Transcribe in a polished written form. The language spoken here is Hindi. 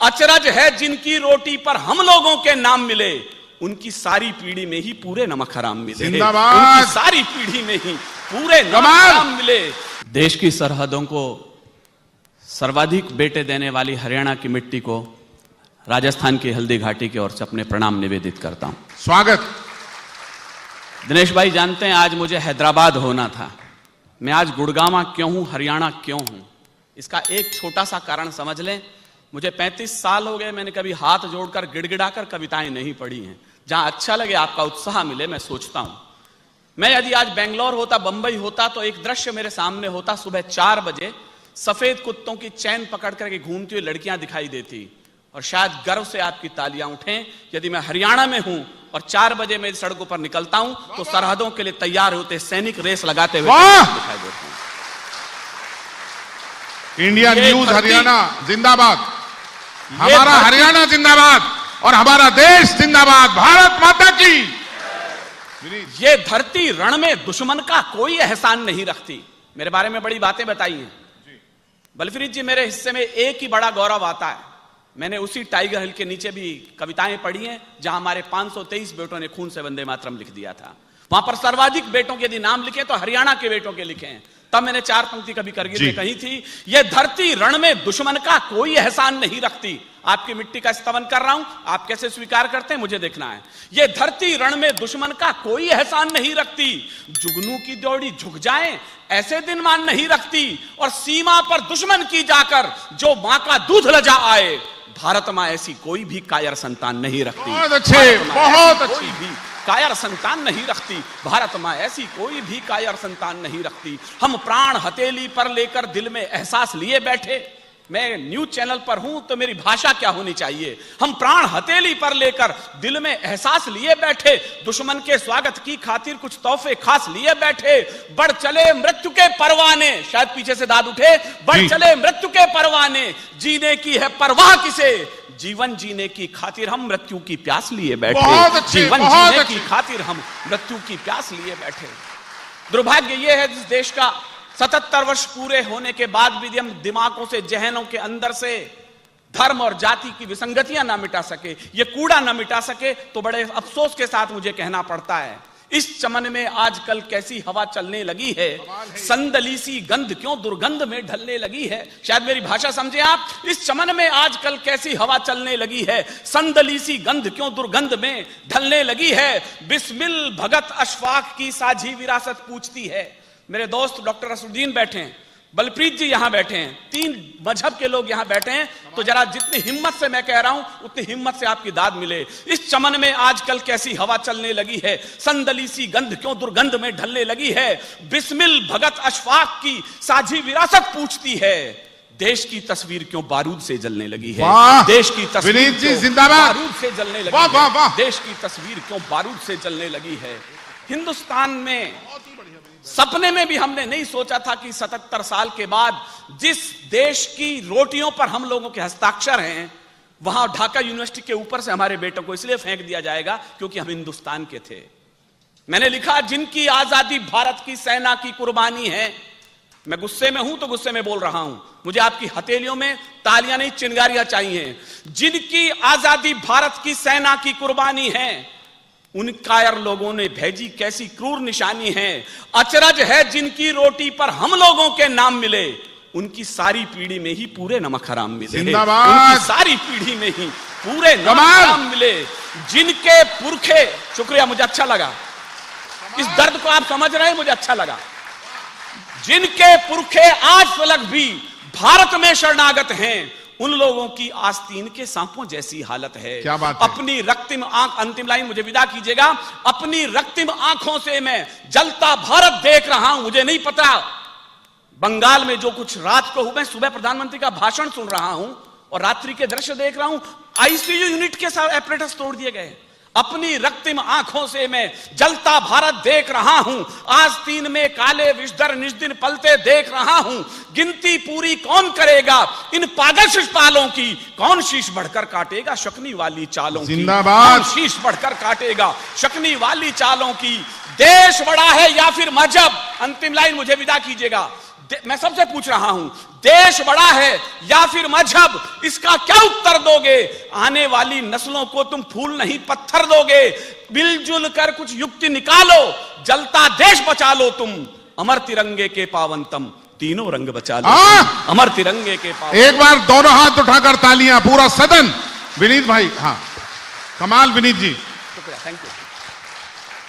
अचरज है जिनकी रोटी पर हम लोगों के नाम मिले, उनकी सारी पीढ़ी में ही पूरे नमक हराम मिले। उनकी सारी पीढ़ी में ही पूरे नमक हराम मिले। देश की सरहदों को सर्वाधिक बेटे देने वाली हरियाणा की मिट्टी को राजस्थान की हल्दी घाटी की ओर से अपने प्रणाम निवेदित करता हूं। स्वागत। दिनेश भाई जानते हैं आज मुझे हैदराबाद होना था। मैं आज गुड़गांव क्यों हूं, हरियाणा क्यों हूं, इसका एक छोटा सा कारण समझ लें। मुझे 35 साल हो गए, मैंने कभी हाथ जोड़कर गिड़गिड़ाकर कविताएं नहीं पढ़ी हैं। जहां अच्छा लगे, आपका उत्साह मिले, मैं सोचता हूं। मैं यदि आज बेंगलोर होता, बंबई होता, तो एक दृश्य मेरे सामने होता। सुबह 4 बजे सफेद कुत्तों की चैन पकड़ करके घूमती हुई लड़कियां दिखाई देती और शायद गर्व से आपकी तालियां उठें। यदि मैं हरियाणा में हूं और 4 बजे मैं सड़कों पर निकलता हूं तो सरहदों के लिए तैयार होते सैनिक रेस लगाते हुए दिखाई देते हैं। इंडिया न्यूज हरियाणा जिंदाबाद, हमारा हरियाणा जिंदाबाद और हमारा देश जिंदाबाद। भारत माता की। ये धरती रण में दुश्मन का कोई एहसान नहीं रखती। मेरे बारे में बड़ी बातें बताई हैं बलप्रीत जी। मेरे हिस्से में एक ही बड़ा गौरव आता है, मैंने उसी टाइगर हिल के नीचे भी कविताएं पढ़ी हैं जहां हमारे 523 बेटों ने खून से वंदे मातरम लिख दिया था। वहां पर सर्वाधिक बेटों के यदि नाम लिखे तो हरियाणा के बेटों के लिखे हैं। तब मैंने 4 पंक्ति कभी करगिल में कही थी, यह धरती रण में दुश्मन का कोई एहसान नहीं रखती। आपकी मिट्टी का स्तवन कर रहा हूं, आप कैसे स्वीकार करते हैं मुझे देखना है। यह धरती रण में दुश्मन का कोई एहसान नहीं रखती। जुगनू की दौड़ी झुक जाए ऐसे दिन मान नहीं रखती। और सीमा पर दुश्मन की जाकर जो मां का दूध लजा आए, भारत मां ऐसी कोई भी कायर संतान नहीं रखती। बहुत अच्छे, बहुत अच्छी भी कायर संतान नहीं रखती। भारत मां ऐसी कोई भी कायर संतान नहीं रखती। हम प्राण हथेली पर लेकर दिल में एहसास लिए बैठे। मैं न्यूज चैनल पर हूं तो मेरी भाषा क्या होनी चाहिए। हम प्राण हथेली पर लेकर दिल में एहसास लिए बैठे, दुश्मन के स्वागत की खातिर कुछ तोहफे खास लिए बैठे। बढ़ चले मृत्यु के परवाने, शायद पीछे से दाद उठे, बढ़ चले मृत्यु के परवाने, जीने की है परवाह किसे, जीवन जीने की खातिर हम मृत्यु की प्यास लिए बैठे। जीवन जीने की खातिर हम मृत्यु की प्यास लिए बैठे। दुर्भाग्य यह है जिस देश का 77 वर्ष पूरे होने के बाद भी हम दिमागों से, जहनों के अंदर से धर्म और जाति की विसंगतियां ना मिटा सके, ये कूड़ा ना मिटा सके, तो बड़े अफसोस के साथ मुझे कहना पड़ता है इस चमन में आजकल कैसी हवा चलने लगी है। संदली सी गंध क्यों दुर्गंध में ढलने लगी है। शायद मेरी भाषा समझे आप। इस चमन में आजकल कैसी हवा चलने लगी है, संदली सी गंध क्यों दुर्गंध में ढलने लगी है। बिस्मिल भगत अशफाक की साझी विरासत पूछती है। मेरे दोस्त डॉक्टर असुद्दीन बैठे हैं, बलप्रीत जी यहां बैठे हैं, 3 मजहब के लोग यहां बैठे हैं। तो जरा जितनी हिम्मत से मैं कह रहा हूं उतनी हिम्मत से आपकी दाद मिले। इस चमन में आजकल कैसी हवा चलने लगी है, संदली सी गंध क्यों दुर्गंध में ढलने लगी है। बिस्मिल भगत अशफाक की साझी विरासत पूछती है, देश की तस्वीर क्यों बारूद से जलने लगी है। देश की तस्वीर क्यों बारूद से जलने लगी है। देश की तस्वीर क्यों बारूद से जलने लगी है। हिंदुस्तान में सपने में भी हमने नहीं सोचा था कि 77 साल के बाद जिस देश की रोटियों पर हम लोगों के हस्ताक्षर हैं, वहां ढाका यूनिवर्सिटी के ऊपर से हमारे बेटों को इसलिए फेंक दिया जाएगा क्योंकि हम हिंदुस्तान के थे। मैंने लिखा, जिनकी आजादी भारत की सेना की कुर्बानी है। मैं गुस्से में हूं तो गुस्से में बोल रहा हूं, मुझे आपकी हथेलियों में तालियां नहीं चिंगारियां चाहिए। जिनकी आजादी भारत की सेना की कुर्बानी है, उन कायर लोगों ने भेजी कैसी क्रूर निशानी है। अचरज है जिनकी रोटी पर हम लोगों के नाम मिले, उनकी सारी पीढ़ी में ही पूरे नमक हराम मिले। उनकी सारी पीढ़ी में ही पूरे नमक हराम मिले। जिनके पुरखे, शुक्रिया, मुझे अच्छा लगा, इस दर्द को आप समझ रहे हैं, मुझे अच्छा लगा। जिनके पुरखे आज तक भी भारत में शरणागत हैं, उन लोगों की आस्तीन के सांपों जैसी हालत है। क्या बात है? अपनी रक्तिम आंख, अंतिम लाइन मुझे विदा कीजिएगा, अपनी रक्तिम आंखों से मैं जलता भारत देख रहा हूं। मुझे नहीं पता बंगाल में जो कुछ रात को हुआ, मैं सुबह प्रधानमंत्री का भाषण सुन रहा हूं और रात्रि के दृश्य देख रहा हूं। आईसीयू यूनिट के साथ एपरेटस तोड़ दिए गए। अपनी रक्तिम आंखों से मैं जलता भारत देख रहा हूं। आस्तीन में काले विषधर निष्दिन पलते देख रहा हूं। गिनती पूरी कौन करेगा इन पागल शिशुपालों की, कौन शीश बढ़कर काटेगा शकनी वाली चालों की। जिंदाबाद। कौन शीश बढ़कर काटेगा शकनी वाली चालों की। देश बड़ा है या फिर मजहब, अंतिम लाइन मुझे विदा कीजिएगा, मैं सबसे पूछ रहा हूं, देश बड़ा है या फिर मजहब, इसका क्या उत्तर दोगे? आने वाली नस्लों को तुम फूल नहीं पत्थर दोगे। मिलजुल कर कुछ युक्ति निकालो, जलता देश बचा लो तुम। अमर तिरंगे के पावनतम, तीनों रंग बचा लो। अमर तिरंगे के पावन। एक बार दोनों हाथ उठाकर तालियां, पूरा सदन। विनीत भाई, हाँ, कमाल विनीत जी। शुक्रिया, थैंक यू।